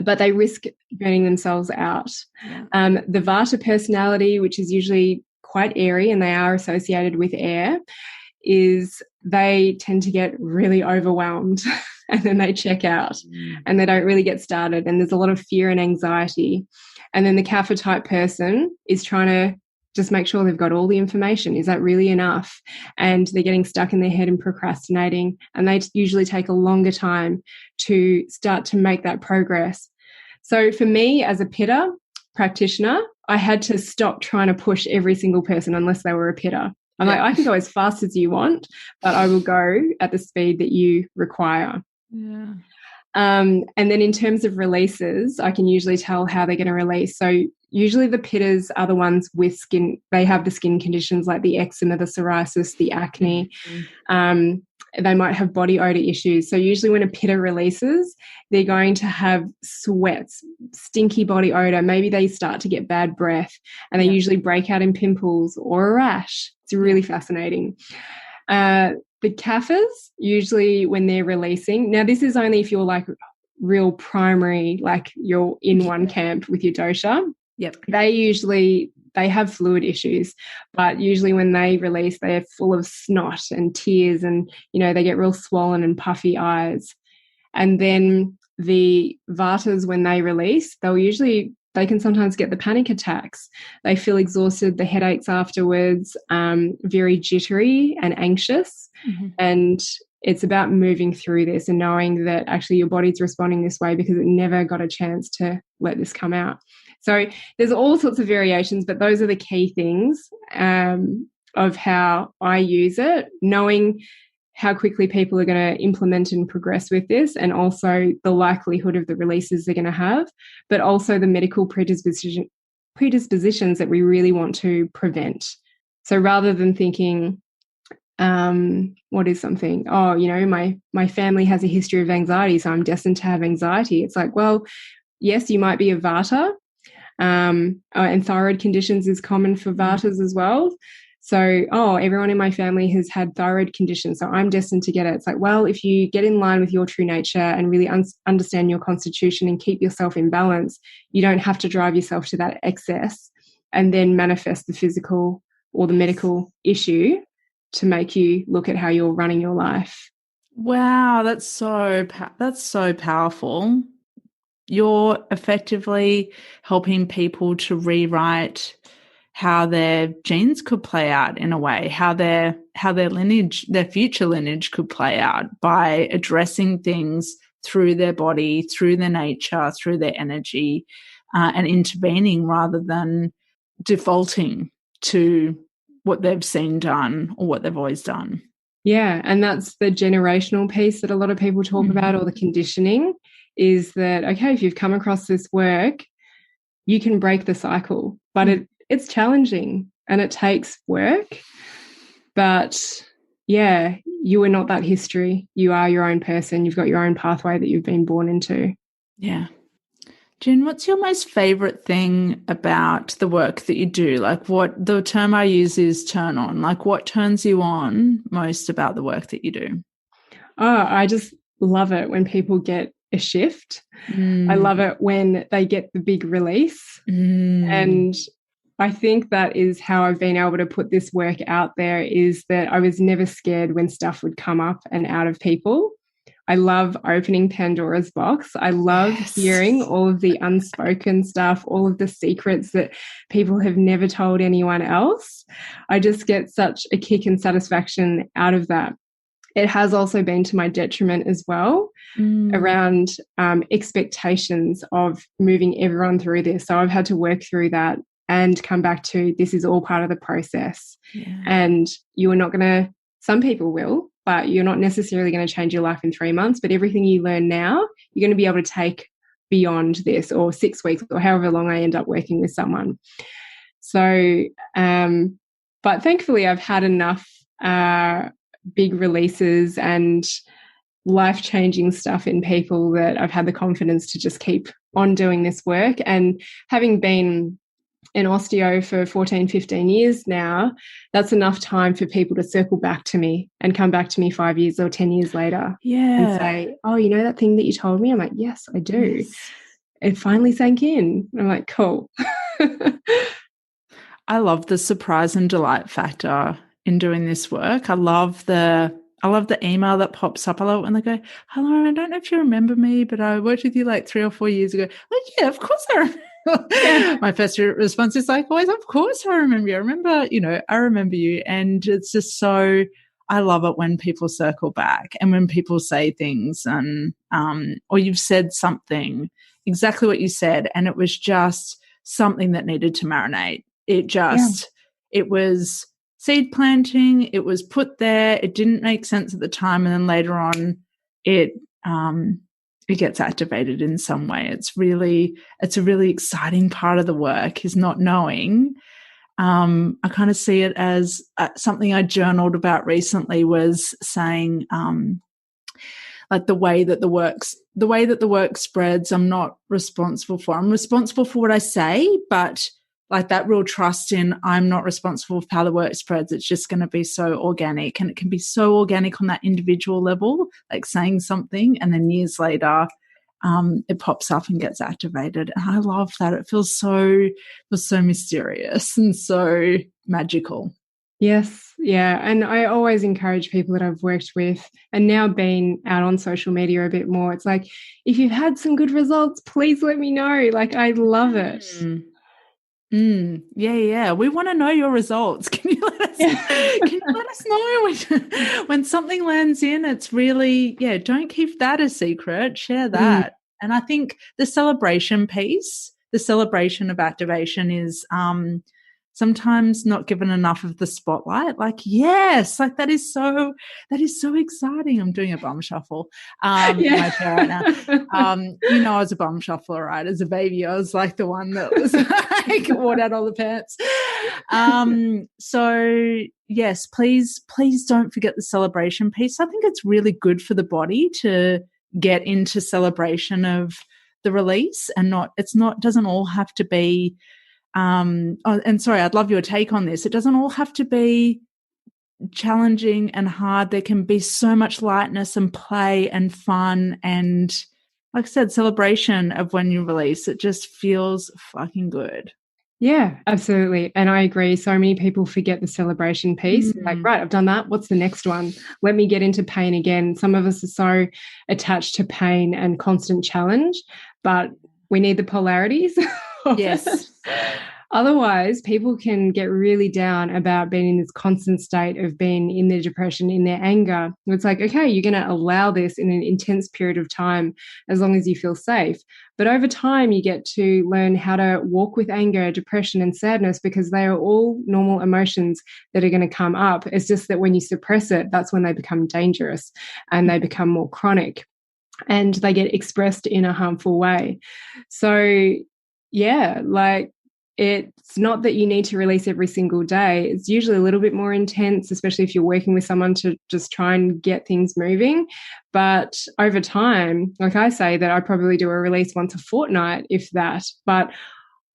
But they risk burning themselves out. The vata personality, which is usually quite airy and they are associated with air, is they tend to get really overwhelmed and then they check out and they don't really get started, and there's a lot of fear and anxiety. And then the kapha type person is trying to just make sure they've got all the information. Is that really enough? And they're getting stuck in their head and procrastinating, and they usually take a longer time to start to make that progress. So for me as a pitta practitioner, I had to stop trying to push every single person unless they were a pitta. I'm like, I can go as fast as you want, but I will go at the speed that you require. And then in terms of releases, I can usually tell how they're going to release. So usually the pittas are the ones with skin. They have the skin conditions like the eczema, the psoriasis, the acne. They might have body odor issues. So usually when a pitta releases, they're going to have sweats, stinky body odor. Maybe they start to get bad breath, and they usually break out in pimples or a rash. It's really fascinating. The kaphas, usually when they're releasing, now this is only if you're like real primary, like you're in one camp with your dosha. They have fluid issues, but usually when they release, they're full of snot and tears, and, you know, they get real swollen and puffy eyes. And then the vatas, when they release, they can sometimes get the panic attacks. They feel exhausted, the headaches afterwards, very jittery and anxious. And it's about moving through this and knowing that actually your body's responding this way because it never got a chance to let this come out. So there's all sorts of variations, but those are the key things of how I use it, knowing how quickly people are going to implement and progress with this, and also the likelihood of the releases they're going to have, but also the medical predispositions that we really want to prevent. So rather than thinking, what is something? Oh, you know, my family has a history of anxiety, so I'm destined to have anxiety. It's like, well, yes, you might be a vata. And thyroid conditions is common for vatas as well. So, everyone in my family has had thyroid conditions, so I'm destined to get it. It's like, well, if you get in line with your true nature and really understand your constitution and keep yourself in balance, you don't have to drive yourself to that excess and then manifest the physical or the medical issue to make you look at how you're running your life. Wow, that's so powerful. You're effectively helping people to rewrite how their genes could play out in a way, how their lineage, their future lineage could play out by addressing things through their body, through their nature, through their energy, and intervening rather than defaulting to what they've seen done or what they've always done. Yeah, and that's the generational piece that a lot of people talk about, or the conditioning, is that, okay, if you've come across this work, you can break the cycle, but it's challenging and it takes work. But yeah, you are not that history. You are your own person. You've got your own pathway that you've been born into. Yeah. Jen, what's your most favorite thing about the work that you do? Like, what the term I use is turn on. Like, what turns you on most about the work that you do? Oh, I just love it when people get a shift. I love it when they get the big release. And I think that is how I've been able to put this work out there, is that I was never scared when stuff would come up and out of people. I love opening Pandora's box. I love hearing all of the unspoken stuff, all of the secrets that people have never told anyone else. I just get such a kick and satisfaction out of that. It has also been to my detriment as well, around expectations of moving everyone through this. So I've had to work through that and come back to, this is all part of the process. Yeah. And you are not going to, some people will, but you're not necessarily going to change your life in 3 months. But everything you learn now, you're going to be able to take beyond this, or 6 weeks, or however long I end up working with someone. So, but thankfully I've had enough big releases and life-changing stuff in people that I've had the confidence to just keep on doing this work. And having been an osteo for 14, 15 years now, that's enough time for people to circle back to me and come back to me 5 years or 10 years later and say, oh, you know that thing that you told me? I'm like, yes, I do. Yes. It finally sank in. I'm like, cool. I love the surprise and delight factor in doing this work. I love the email that pops up. I love it when they go, hello, I don't know if you remember me, but I worked with you like 3 or 4 years ago. Like, yeah, of course I remember. Yeah. My first response is like always, of course I remember you. I remember you. And it's just so, I love it when people circle back and when people say things and, or you've said something, exactly what you said, and it was just something that needed to marinate. It was seed planting. It was put there. It didn't make sense at the time. And then later on it gets activated in some way. It's a really exciting part of the work, is not knowing. I kind of see it as something I journaled about recently, was saying, like the way that the work spreads, I'm not responsible for. I'm responsible for what I say, but like that real trust in, I'm not responsible for how the work spreads. It's just going to be so organic, and it can be so organic on that individual level, like saying something and then years later it pops up and gets activated. And I love that. It feels so mysterious and so magical. Yes. Yeah. And I always encourage people that I've worked with, and now being out on social media a bit more, it's like, if you've had some good results, please let me know. Like, I love it. Yeah. We want to know your results. Can you let us know when something lands in? It's really, don't keep that a secret. Share that. And I think the celebration piece, the celebration of activation is sometimes not given enough of the spotlight. Like, yes, like that is so exciting. I'm doing a bum shuffle in my chair right now. I was a bum shuffler, right? As a baby, I was like the one that was like wore out all the pants. So yes, please don't forget the celebration piece. I think it's really good for the body to get into celebration of the release, and doesn't all have to be and sorry, I'd love your take on this. It doesn't all have to be challenging and hard. There can be so much lightness and play and fun and, like I said, celebration of when you release. It just feels fucking good. Yeah, absolutely. And I agree. So many people forget the celebration piece. Like, right, I've done that. What's the next one? Let me get into pain again. Some of us are so attached to pain and constant challenge, but we need the polarities. Yes. Otherwise, people can get really down about being in this constant state of being in their depression, in their anger. It's like, okay, you're going to allow this in an intense period of time as long as you feel safe. But over time, you get to learn how to walk with anger, depression, and sadness, because they are all normal emotions that are going to come up. It's just that when you suppress it, that's when they become dangerous and they become more chronic and they get expressed in a harmful way. So, yeah, like, it's not that you need to release every single day. It's usually a little bit more intense, especially if you're working with someone to just try and get things moving. But over time, like I say, that I probably do a release once a fortnight, if that. But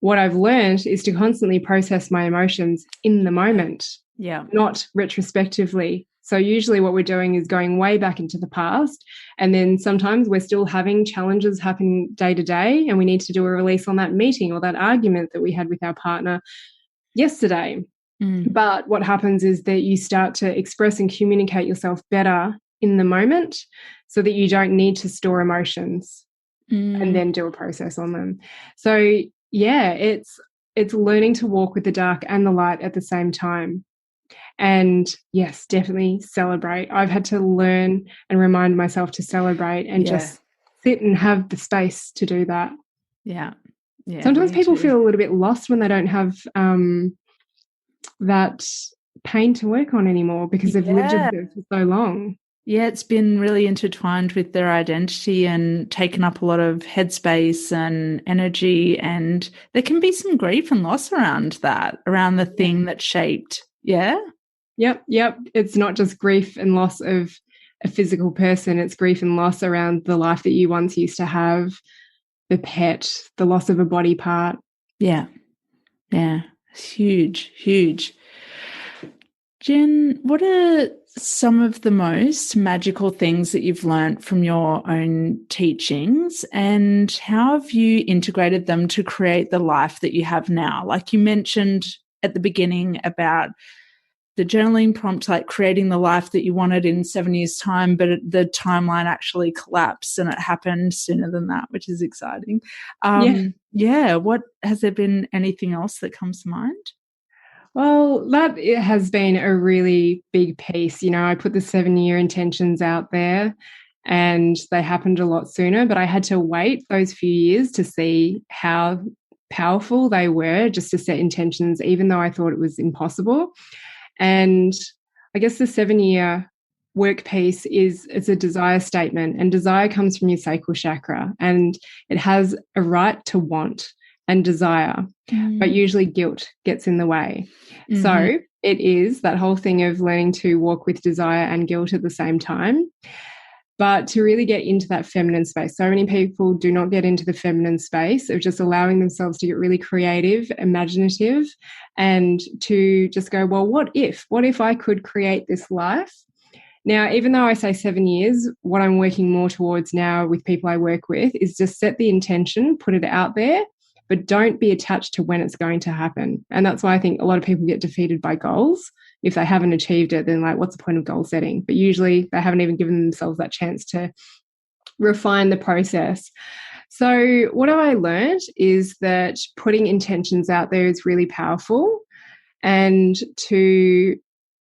what I've learned is to constantly process my emotions in the moment, not retrospectively. So usually what we're doing is going way back into the past, and then sometimes we're still having challenges happen day to day, and we need to do a release on that meeting or that argument that we had with our partner yesterday. But what happens is that you start to express and communicate yourself better in the moment so that you don't need to store emotions and then do a process on them. So yeah, it's learning to walk with the dark and the light at the same time. And yes, definitely celebrate. I've had to learn and remind myself to celebrate and just sit and have the space to do that. Yeah. Sometimes people feel a little bit lost when they don't have that pain to work on anymore because they've lived with it for so long. Yeah, it's been really intertwined with their identity and taken up a lot of headspace and energy. And there can be some grief and loss around that, around the thing that shaped. Yeah. Yep. It's not just grief and loss of a physical person. It's grief and loss around the life that you once used to have, the pet, the loss of a body part. Yeah. It's huge. Jen, what are some of the most magical things that you've learned from your own teachings, and how have you integrated them to create the life that you have now? Like you mentioned at the beginning about the journaling prompt, like creating the life that you wanted in 7 years' time, but the timeline actually collapsed and it happened sooner than that, which is exciting. What has there been anything else that comes to mind? Well, that has been a really big piece. You know, I put the 7-year intentions out there and they happened a lot sooner, but I had to wait those few years to see how powerful they were just to set intentions, even though I thought it was impossible. And I guess the 7-year work piece it's a desire statement, and desire comes from your sacral chakra, and it has a right to want and desire, but usually guilt gets in the way. So it is that whole thing of learning to walk with desire and guilt at the same time. But to really get into that feminine space, so many people do not get into the feminine space of just allowing themselves to get really creative, imaginative, and to just go, well, what if I could create this life? Now, even though I say 7 years, what I'm working more towards now with people I work with is just set the intention, put it out there, but don't be attached to when it's going to happen. And that's why I think a lot of people get defeated by goals. If they haven't achieved it, then like, what's the point of goal setting? But usually they haven't even given themselves that chance to refine the process. So what have I learned is that putting intentions out there is really powerful, and to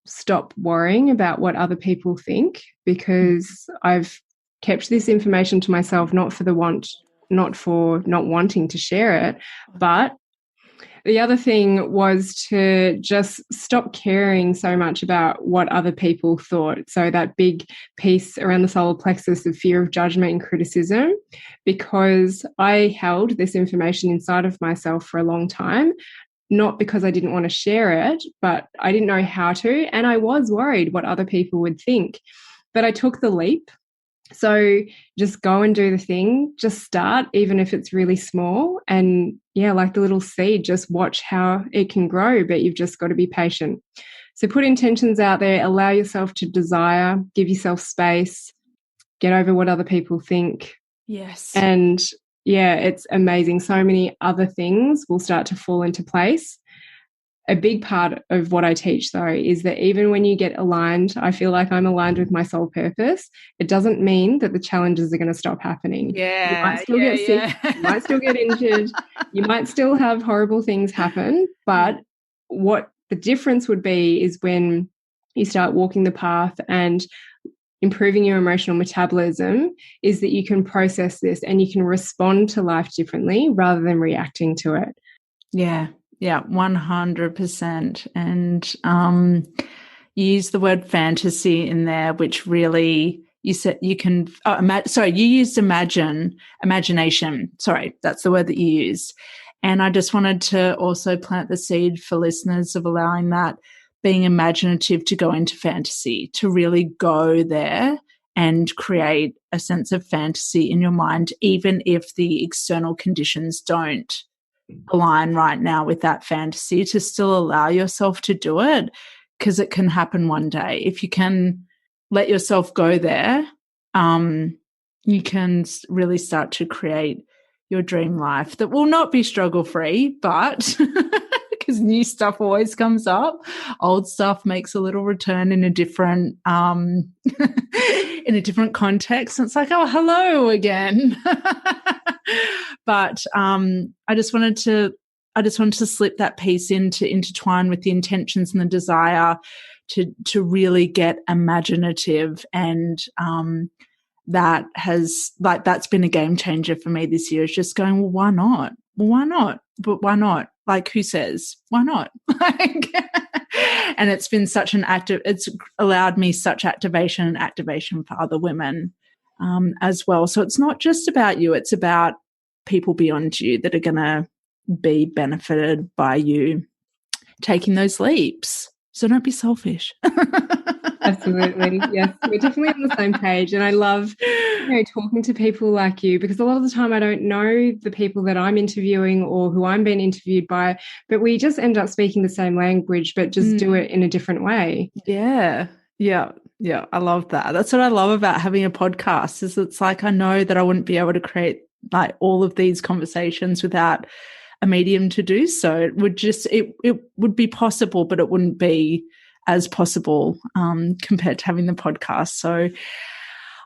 stop worrying about what other people think, because I've kept this information to myself, not for not wanting to share it, but the other thing was to just stop caring so much about what other people thought. So that big piece around the solar plexus of fear of judgment and criticism, because I held this information inside of myself for a long time, not because I didn't want to share it, but I didn't know how to. And I was worried what other people would think. But I took the leap. So just go and do the thing, just start, even if it's really small. And yeah, like the little seed, just watch how it can grow, but you've just got to be patient. So put intentions out there, allow yourself to desire, give yourself space, get over what other people think. Yes. And yeah, it's amazing. So many other things will start to fall into place. a big part of what I teach, though, is that even when you get aligned, I feel like I'm aligned with my soul purpose. It doesn't mean that the challenges are going to stop happening. You might still get sick, you might still get injured, you might still have horrible things happen. But what the difference would be is when you start walking the path and improving your emotional metabolism, is that you can process this and you can respond to life differently rather than reacting to it. Yeah, 100%. And you use the word fantasy in there, which really, you said you can, you used imagination. Sorry, that's the word that you used. And I just wanted to also plant the seed for listeners of allowing that being imaginative to go into fantasy, to really go there and create a sense of fantasy in your mind, even if the external conditions don't align right now with that fantasy, to still allow yourself to do it, because it can happen one day. If you can let yourself go there, you can really start to create your dream life that will not be struggle-free, but because new stuff always comes up, old stuff makes a little return in a different in a different context. And it's like, oh, hello again. But I just wanted to slip that piece in to intertwine with the intentions and the desire to really get imaginative. And that's been a game changer for me this year, is just going, well, why not? Well, why not? But why not? Like, who says? Why not? And it's been such it's allowed me such activation for other women as well. So it's not just about you, it's about people beyond you that are going to be benefited by you taking those leaps. So don't be selfish. Absolutely. Yes, we're definitely on the same page. And I love, talking to people like you, because a lot of the time I don't know the people that I'm interviewing or who I'm being interviewed by, but we just end up speaking the same language, but just do it in a different way. Yeah. I love that. That's what I love about having a podcast, is it's like, I know that I wouldn't be able to create like all of these conversations without a medium to do so. It would be possible, but it wouldn't be as possible compared to having the podcast. So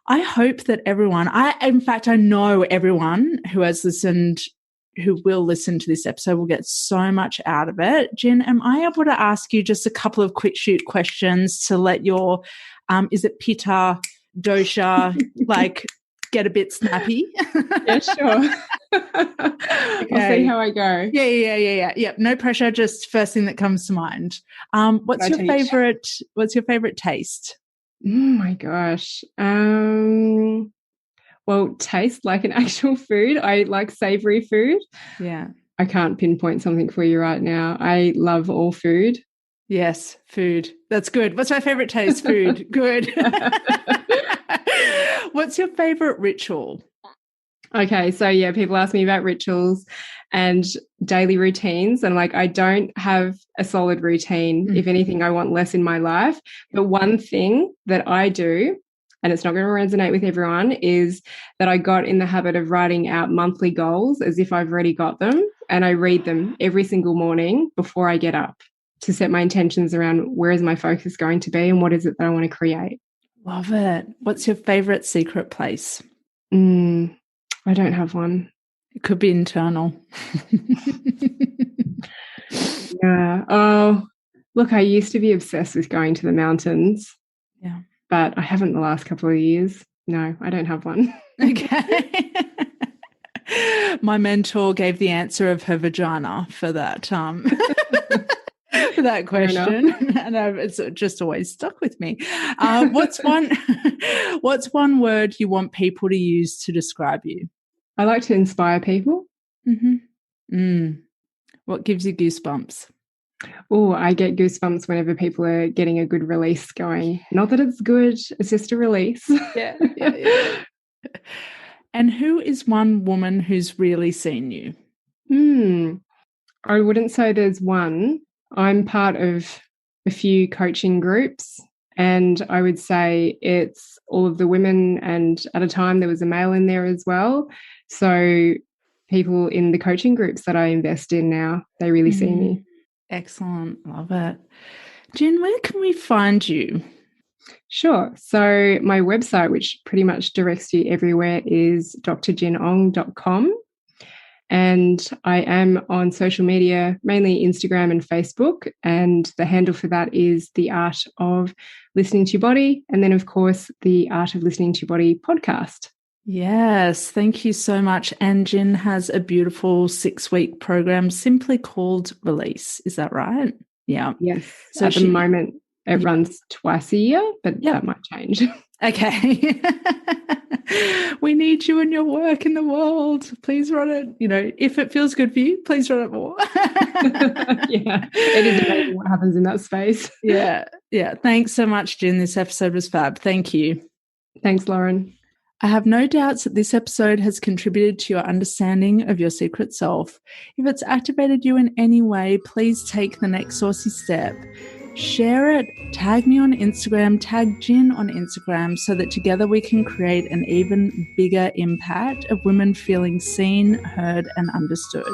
I hope that I know everyone who has listened, who will listen to this episode, will get so much out of it. Jin, am I able to ask you just a couple of quick shoot questions to let your, is it pitta, dosha, like get a bit snappy? Yeah, sure. Okay. I'll see how I go. Yeah. No pressure, just first thing that comes to mind. What's your favorite taste? Oh my gosh. Well, taste like an actual food. I like savory food. Yeah. I can't pinpoint something for you right now. I love all food. Yes, food. That's good. What's my favorite taste? Food. Good. What's your favorite ritual? Okay, so yeah, people ask me about rituals and daily routines, and like, I don't have a solid routine. If anything, I want less in my life. But one thing that I do, and it's not going to resonate with everyone, is that I got in the habit of writing out monthly goals as if I've already got them, and I read them every single morning before I get up to set my intentions around where is my focus going to be and what is it that I want to create. Love it. What's your favorite secret place? I don't have one. It could be internal. Yeah. Oh, look, I used to be obsessed with going to the mountains. Yeah. But I haven't the last couple of years. No, I don't have one. Okay. My mentor gave the answer of her vagina for that for that question, and it's just always stuck with me. What's one word you want people to use to describe you? I like to inspire people. What gives you goosebumps? Oh, I get goosebumps whenever people are getting a good release going. Not that it's good, it's just a release. Yeah. And who is one woman who's really seen you? I wouldn't say there's one. I'm part of a few coaching groups, and I would say it's all of the women, and at a time there was a male in there as well. So people in the coaching groups that I invest in now, they really see me. Excellent. Love it. Jin, where can we find you? Sure. So my website, which pretty much directs you everywhere, is drjinong.com. And I am on social media, mainly Instagram and Facebook. And the handle for that is The Art of Listening to Your Body. And then, of course, the Art of Listening to Your Body podcast. Yes, thank you so much. And Jin has a beautiful 6-week program simply called Release. Is that right? Yeah. Yes. So at the moment, it runs twice a year, but that might change. Okay. We need you and your work in the world. Please run it. You know, if it feels good for you, please run it more. Yeah, it is amazing what happens in that space. Yeah. Thanks so much, Jin. This episode was fab. Thank you. Thanks, Lauren. I have no doubts that this episode has contributed to your understanding of your secret self. If it's activated you in any way, please take the next saucy step. Share it, tag me on Instagram, tag Jin on Instagram, so that together we can create an even bigger impact of women feeling seen, heard, and understood.